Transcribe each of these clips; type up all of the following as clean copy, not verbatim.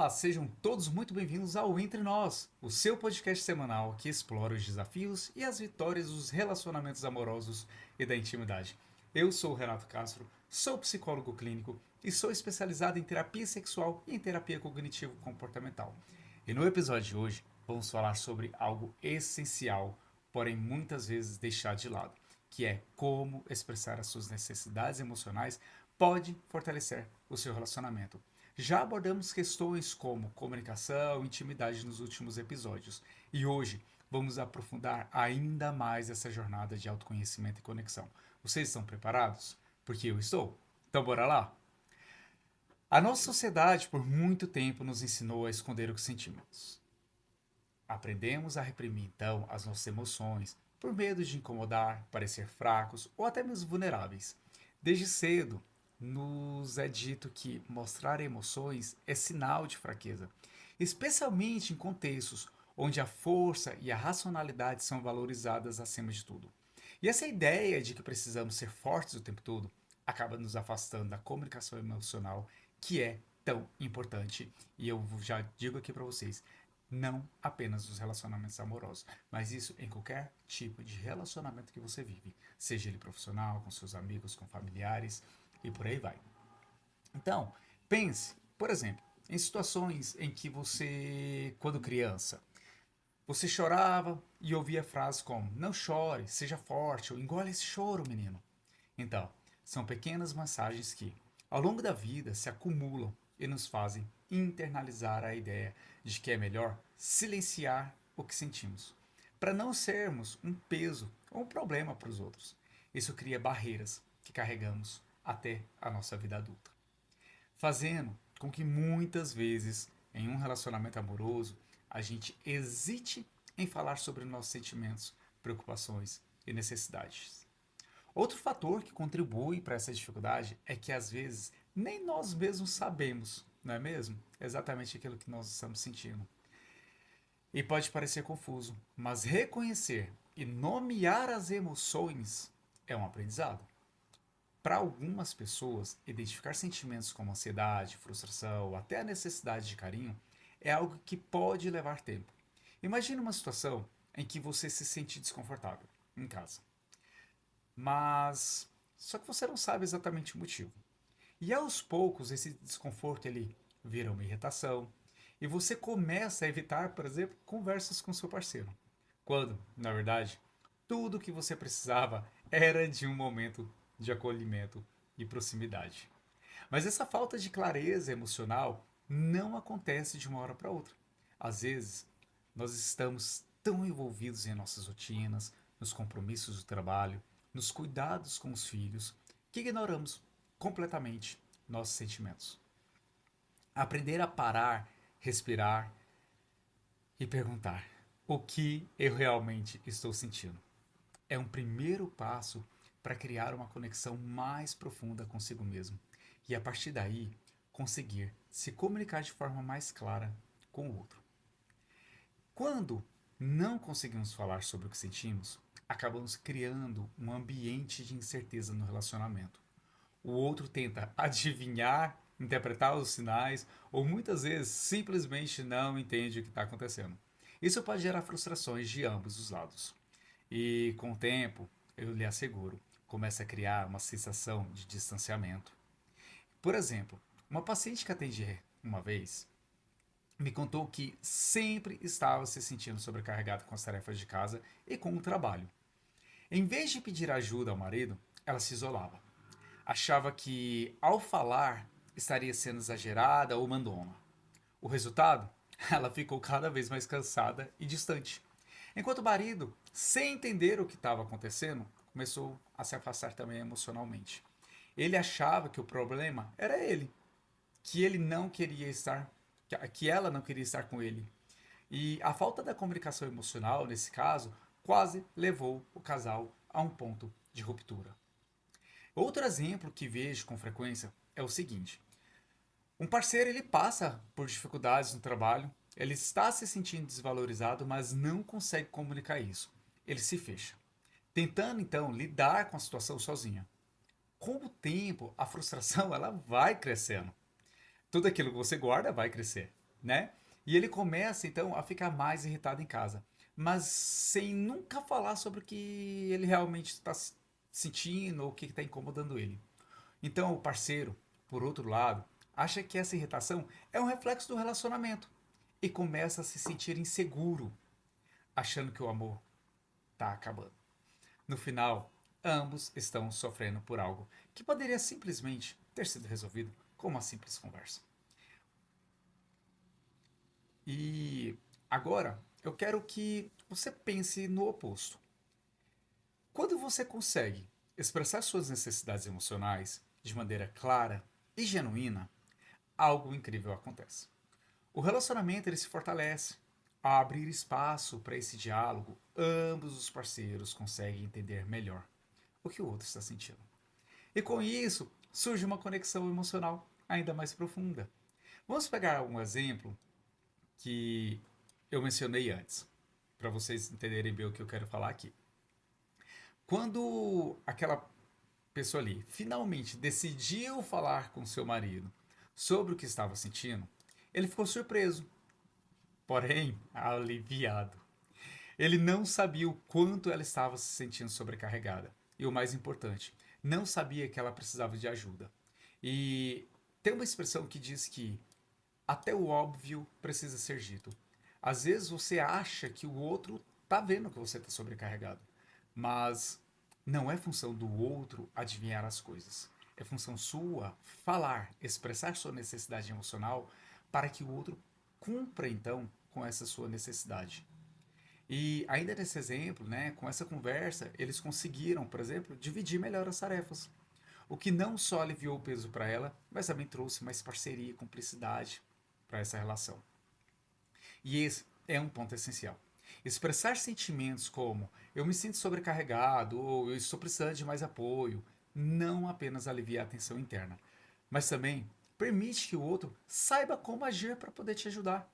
Olá, sejam todos muito bem-vindos ao Entre Nós, o seu podcast semanal que explora os desafios e as vitórias dos relacionamentos amorosos e da intimidade. Eu sou o Renato Castro, sou psicólogo clínico e sou especializado em terapia sexual e em terapia cognitivo-comportamental. E no episódio de hoje vamos falar sobre algo essencial, porém muitas vezes deixado de lado, que é como expressar as suas necessidades emocionais pode fortalecer o seu relacionamento. Já abordamos questões como comunicação e intimidade nos últimos episódios, e hoje vamos aprofundar ainda mais essa jornada de autoconhecimento e conexão. Vocês estão preparados? Porque eu estou. Então bora lá? A nossa sociedade por muito tempo nos ensinou a esconder o que sentimos. Aprendemos a reprimir então as nossas emoções por medo de incomodar, parecer fracos ou até mesmo vulneráveis. Desde cedo, nos é dito que mostrar emoções é sinal de fraqueza, especialmente em contextos onde a força e a racionalidade são valorizadas acima de tudo. E essa ideia de que precisamos ser fortes o tempo todo acaba nos afastando da comunicação emocional, que é tão importante. E eu já digo aqui para vocês, não apenas nos relacionamentos amorosos, mas isso em qualquer tipo de relacionamento que você vive, seja ele profissional, com seus amigos, com familiares e por aí vai. Então, pense, por exemplo, em situações em que você, quando criança, você chorava e ouvia frases como não chore, seja forte ou engole esse choro, menino. Então, são pequenas mensagens que, ao longo da vida, se acumulam e nos fazem internalizar a ideia de que é melhor silenciar o que sentimos, para não sermos um peso ou um problema para os outros. Isso cria barreiras que carregamos até a nossa vida adulta, fazendo com que muitas vezes em um relacionamento amoroso a gente hesite em falar sobre nossos sentimentos, preocupações e necessidades. Outro fator que contribui para essa dificuldade é que às vezes nem nós mesmos sabemos, não é mesmo? Exatamente aquilo que nós estamos sentindo. E pode parecer confuso, mas reconhecer e nomear as emoções é um aprendizado. Para algumas pessoas, identificar sentimentos como ansiedade, frustração ou até a necessidade de carinho é algo que pode levar tempo. Imagine uma situação em que você se sente desconfortável em casa, mas só que você não sabe exatamente o motivo. E aos poucos esse desconforto ele vira uma irritação e você começa a evitar, por exemplo, conversas com seu parceiro. Quando, na verdade, tudo o que você precisava era de um momento de acolhimento e proximidade. Mas essa falta de clareza emocional não acontece de uma hora para outra. Às vezes, nós estamos tão envolvidos em nossas rotinas, nos compromissos do trabalho, nos cuidados com os filhos, que ignoramos completamente nossos sentimentos. Aprender a parar, respirar e perguntar: o que eu realmente estou sentindo? É um primeiro passo para criar uma conexão mais profunda consigo mesmo e a partir daí conseguir se comunicar de forma mais clara com o outro. Quando não conseguimos falar sobre o que sentimos, acabamos criando um ambiente de incerteza no relacionamento. O outro tenta adivinhar, interpretar os sinais ou muitas vezes simplesmente não entende o que está acontecendo. Isso pode gerar frustrações de ambos os lados. E com o tempo, eu lhe asseguro, começa a criar uma sensação de distanciamento. Por exemplo, uma paciente que atendi uma vez me contou que sempre estava se sentindo sobrecarregada com as tarefas de casa e com o trabalho. Em vez de pedir ajuda ao marido, ela se isolava. Achava que, ao falar, estaria sendo exagerada ou mandona. O resultado? Ela ficou cada vez mais cansada e distante. Enquanto o marido, sem entender o que estava acontecendo, começou a se afastar também emocionalmente. Ele achava que o problema era ele, que ele não queria estar, que ela não queria estar com ele. E a falta da comunicação emocional, nesse caso, quase levou o casal a um ponto de ruptura. Outro exemplo que vejo com frequência é o seguinte: um parceiro ele passa por dificuldades no trabalho, ele está se sentindo desvalorizado, mas não consegue comunicar isso. Ele se fecha, tentando então lidar com a situação sozinha. Com o tempo, a frustração ela vai crescendo. Tudo aquilo que você guarda vai crescer. né? E ele começa então a ficar mais irritado em casa, mas sem nunca falar sobre o que ele realmente está sentindo ou o que está incomodando ele. Então o parceiro, por outro lado, acha que essa irritação é um reflexo do relacionamento e começa a se sentir inseguro, achando que o amor está acabando. No final, ambos estão sofrendo por algo que poderia simplesmente ter sido resolvido com uma simples conversa. E agora eu quero que você pense no oposto. Quando você consegue expressar suas necessidades emocionais de maneira clara e genuína, algo incrível acontece. O relacionamento ele se fortalece. Ao abrir espaço para esse diálogo, ambos os parceiros conseguem entender melhor o que o outro está sentindo. E com isso, surge uma conexão emocional ainda mais profunda. Vamos pegar um exemplo que eu mencionei antes, para vocês entenderem bem o que eu quero falar aqui. Quando aquela pessoa ali finalmente decidiu falar com seu marido sobre o que estava sentindo, ele ficou surpreso, porém aliviado. Ele não sabia o quanto ela estava se sentindo sobrecarregada. E o mais importante, não sabia que ela precisava de ajuda. E tem uma expressão que diz que até o óbvio precisa ser dito. Às vezes você acha que o outro está vendo que você está sobrecarregado, mas não é função do outro adivinhar as coisas. É função sua falar, expressar sua necessidade emocional para que o outro cumpra então com essa sua necessidade. E ainda nesse exemplo, né, com essa conversa, eles conseguiram, por exemplo, dividir melhor as tarefas. O que não só aliviou o peso para ela, mas também trouxe mais parceria e cumplicidade para essa relação. E esse é um ponto essencial. Expressar sentimentos como eu me sinto sobrecarregado ou eu estou precisando de mais apoio não apenas alivia a tensão interna, mas também permite que o outro saiba como agir para poder te ajudar.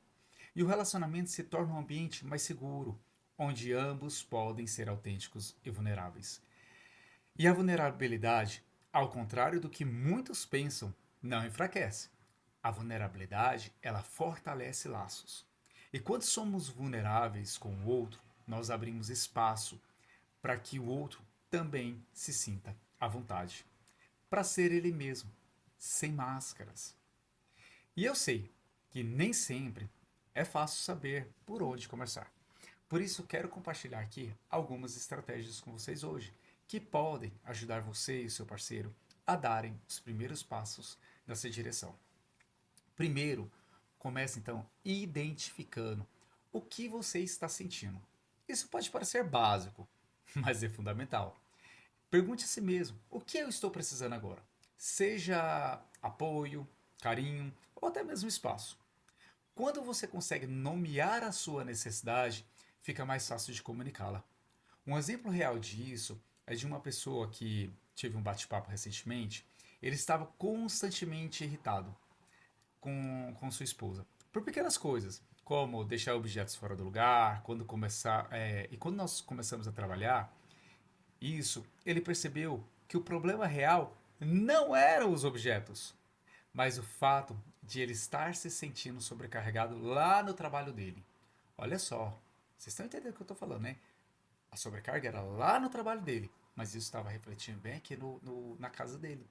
E o relacionamento se torna um ambiente mais seguro, onde ambos podem ser autênticos e vulneráveis. E a vulnerabilidade, ao contrário do que muitos pensam, não enfraquece. A vulnerabilidade, ela fortalece laços. E quando somos vulneráveis com o outro, nós abrimos espaço para que o outro também se sinta à vontade, para ser ele mesmo, sem máscaras. E eu sei que nem sempre é fácil saber por onde começar. Por isso, quero compartilhar aqui algumas estratégias com vocês hoje que podem ajudar você e seu parceiro a darem os primeiros passos nessa direção. Primeiro, comece então identificando o que você está sentindo. Isso pode parecer básico, mas é fundamental. Pergunte a si mesmo: o que eu estou precisando agora? Seja apoio, carinho ou até mesmo espaço. Quando você consegue nomear a sua necessidade, fica mais fácil de comunicá-la. Um exemplo real disso é de uma pessoa que tive um bate-papo recentemente. Ele estava constantemente irritado com sua esposa por pequenas coisas, como deixar objetos fora do lugar, e quando nós começamos a trabalhar isso, ele percebeu que o problema real não eram os objetos, mas o fato de ele estar se sentindo sobrecarregado lá no trabalho dele. Olha só, vocês estão entendendo o que eu estou falando, né? A sobrecarga era lá no trabalho dele, mas isso estava refletindo bem aqui na casa dele.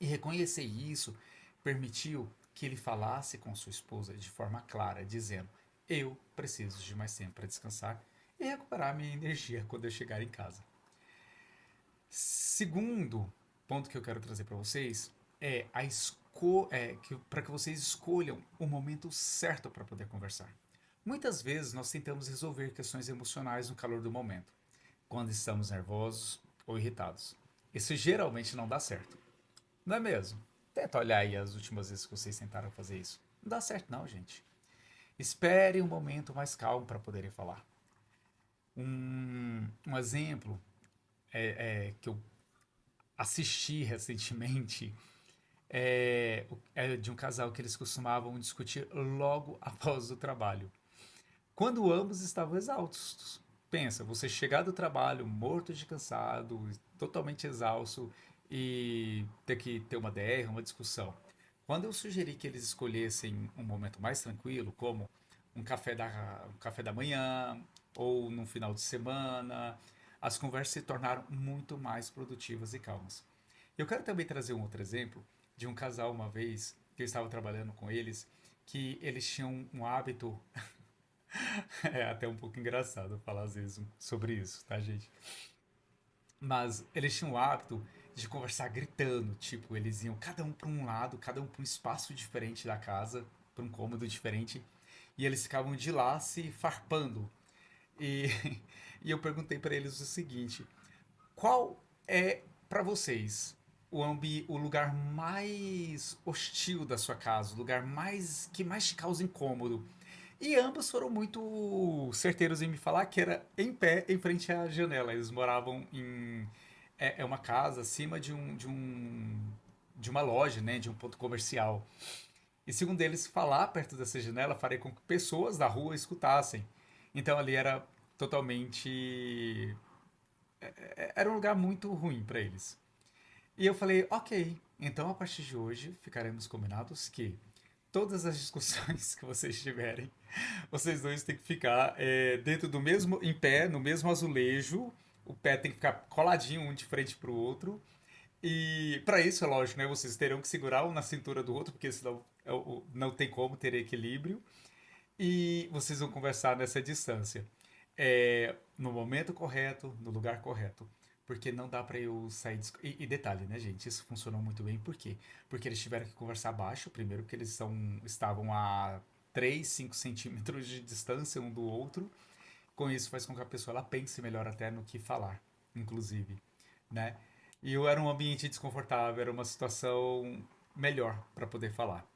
E reconhecer isso permitiu que ele falasse com sua esposa de forma clara, dizendo: eu preciso de mais tempo para descansar e recuperar minha energia quando eu chegar em casa. Segundo ponto que eu quero trazer para vocês é para que vocês escolham o momento certo para poder conversar. Muitas vezes nós tentamos resolver questões emocionais no calor do momento, quando estamos nervosos ou irritados. Isso geralmente não dá certo, não é mesmo? Tenta olhar aí as últimas vezes que vocês tentaram fazer isso. Não dá certo não, gente. Espere um momento mais calmo para poderem falar. Um exemplo que eu assisti recentemente é de um casal que eles costumavam discutir logo após o trabalho, quando ambos estavam exaustos. Pensa, você chegar do trabalho morto de cansado, totalmente exausto e ter que ter uma DR, uma discussão. Quando eu sugeri que eles escolhessem um momento mais tranquilo, como um café da manhã ou num final de semana, as conversas se tornaram muito mais produtivas e calmas. Eu quero também trazer um outro exemplo de um casal uma vez que eu estava trabalhando com eles, que eles tinham um hábito, é até um pouco engraçado falar às vezes sobre isso, tá, gente? Mas eles tinham o hábito de conversar gritando, tipo, eles iam cada um para um lado, cada um para um espaço diferente da casa, para um cômodo diferente, e eles ficavam de lá se farpando. E, e eu perguntei para eles o seguinte: qual é para vocês o lugar mais hostil da sua casa, o lugar mais que mais te causa incômodo? E ambos foram muito certeiros em me falar que era em pé, em frente à janela. Eles moravam em uma casa acima de uma loja, né, de um ponto comercial. E segundo eles, falar perto dessa janela faria com que pessoas da rua escutassem. Então ali era totalmente era um lugar muito ruim para eles. E eu falei, ok, então a partir de hoje ficaremos combinados que todas as discussões que vocês tiverem, vocês dois têm que ficar dentro do mesmo, em pé, no mesmo azulejo. O pé tem que ficar coladinho um de frente pro outro. E para isso, é lógico, né? Vocês terão que segurar um na cintura do outro, porque senão não tem como ter equilíbrio. E vocês vão conversar nessa distância. No momento correto, no lugar correto. Porque não dá pra eu sair. E detalhe, né, gente? Isso funcionou muito bem. Por quê? Porque eles tiveram que conversar baixo. Primeiro, porque estavam a 3, 5 centímetros de distância um do outro. Com isso, faz com que a pessoa ela pense melhor até no que falar, inclusive, né? E eu era um ambiente desconfortável, era uma situação melhor para poder falar.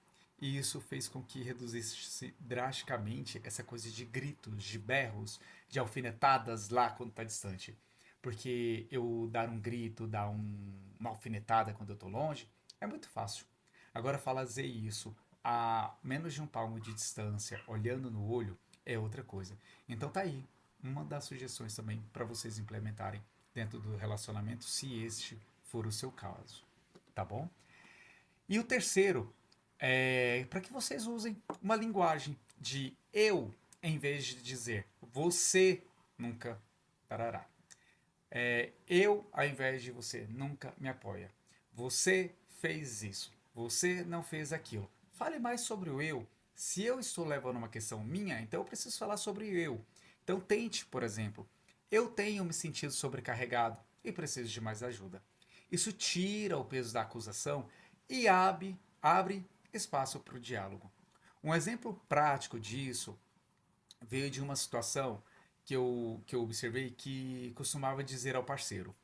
E isso fez com que reduzisse drasticamente essa coisa de gritos, de berros, de alfinetadas lá quando está distante. Porque eu dar um grito, uma alfinetada quando eu estou longe, é muito fácil. Agora, fazer isso a menos de um palmo de distância, olhando no olho, é outra coisa. Então tá aí uma das sugestões também para vocês implementarem dentro do relacionamento, se este for o seu caso, tá bom? E o terceiro é para que vocês usem uma linguagem de eu, em vez de dizer você nunca tarará. Eu, ao invés de você nunca me apoia. Você fez isso. Você não fez aquilo. Fale mais sobre o eu. Se eu estou levando uma questão minha, então eu preciso falar sobre o eu. Então tente, por exemplo, eu tenho me sentido sobrecarregado e preciso de mais ajuda. Isso tira o peso da acusação e abre espaço para o diálogo. Um exemplo prático disso veio de uma situação que eu observei que costumava dizer ao parceiro: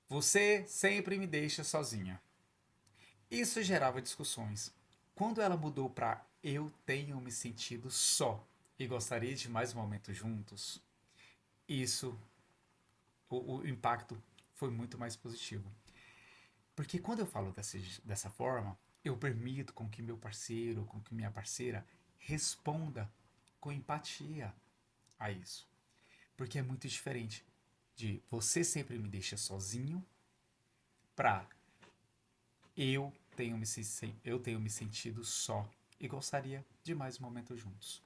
você sempre me deixa sozinha. Isso gerava discussões. Quando ela mudou para eu tenho me sentido só e gostaria de mais momentos juntos, isso, o impacto foi muito mais positivo. Porque quando eu falo dessa forma, eu permito com que meu parceiro, com que minha parceira responda com empatia a isso. Porque é muito diferente de você sempre me deixa sozinho para eu tenho me sentido só e gostaria de mais momentos juntos.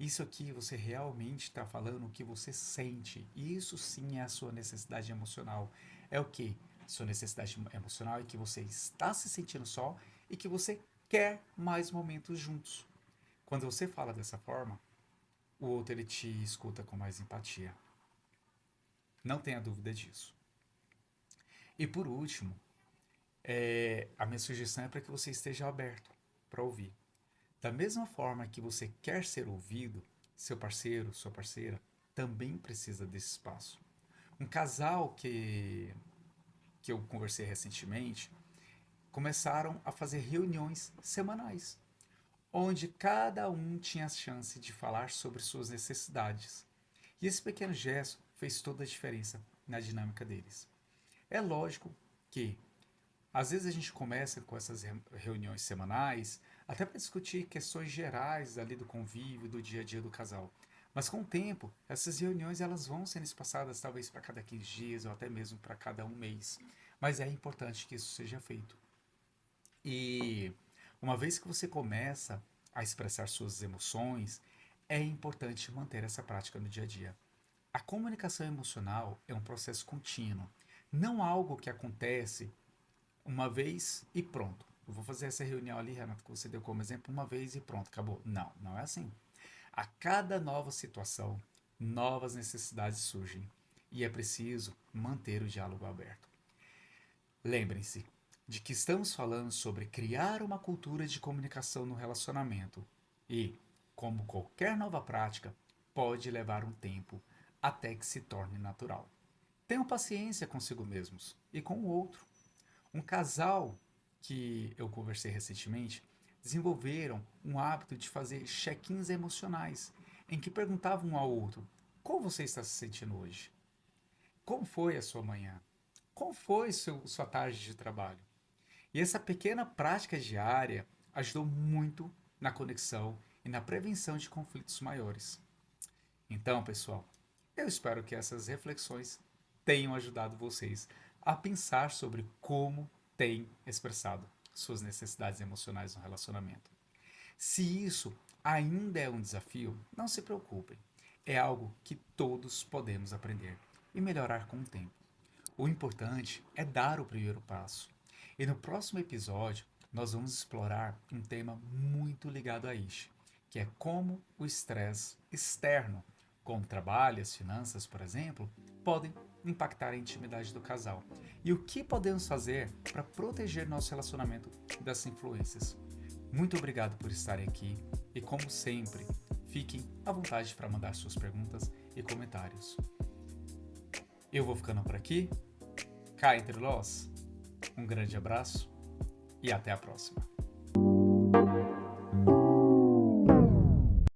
Isso aqui você realmente está falando o que você sente. E isso sim é a sua necessidade emocional. É o que? Sua necessidade emocional é que você está se sentindo só e que você quer mais momentos juntos. Quando você fala dessa forma, o outro ele te escuta com mais empatia. Não tenha dúvida disso. E por último, a minha sugestão é para que você esteja aberto para ouvir. Da mesma forma que você quer ser ouvido, seu parceiro, sua parceira, também precisa desse espaço. Um casal que eu conversei recentemente começaram a fazer reuniões semanais, onde cada um tinha a chance de falar sobre suas necessidades. E esse pequeno gesto fez toda a diferença na dinâmica deles. É lógico que às vezes a gente começa com essas reuniões semanais, até para discutir questões gerais ali do convívio, do dia a dia do casal. Mas com o tempo, essas reuniões elas vão sendo espaçadas talvez para cada 15 dias ou até mesmo para cada um mês. Mas é importante que isso seja feito. E Uma vez que você começa a expressar suas emoções, é importante manter essa prática no dia a dia. A comunicação emocional é um processo contínuo, não algo que acontece uma vez e pronto. Eu vou fazer essa reunião ali, Renato, que você deu como exemplo, uma vez e pronto, acabou. Não, não é assim. A cada nova situação, novas necessidades surgem e é preciso manter o diálogo aberto. Lembrem-se de que estamos falando sobre criar uma cultura de comunicação no relacionamento e, como qualquer nova prática, pode levar um tempo até que se torne natural. Tenham paciência consigo mesmos e com o outro. Um casal que eu conversei recentemente desenvolveram um hábito de fazer check-ins emocionais, em que perguntavam um ao outro: como você está se sentindo hoje? Como foi a sua manhã? Como foi sua tarde de trabalho? E essa pequena prática diária ajudou muito na conexão e na prevenção de conflitos maiores. Então, pessoal, eu espero que essas reflexões tenham ajudado vocês a pensar sobre como têm expressado suas necessidades emocionais no relacionamento. Se isso ainda é um desafio, não se preocupem. É algo que todos podemos aprender e melhorar com o tempo. O importante é dar o primeiro passo. E no próximo episódio, nós vamos explorar um tema muito ligado a isso, que é como o estresse externo, como o trabalho e as finanças, por exemplo, podem impactar a intimidade do casal. E o que podemos fazer para proteger nosso relacionamento dessas influências. Muito obrigado por estarem aqui e, como sempre, fiquem à vontade para mandar suas perguntas e comentários. Eu vou ficando por aqui. Cá entre nós, um grande abraço e até a próxima.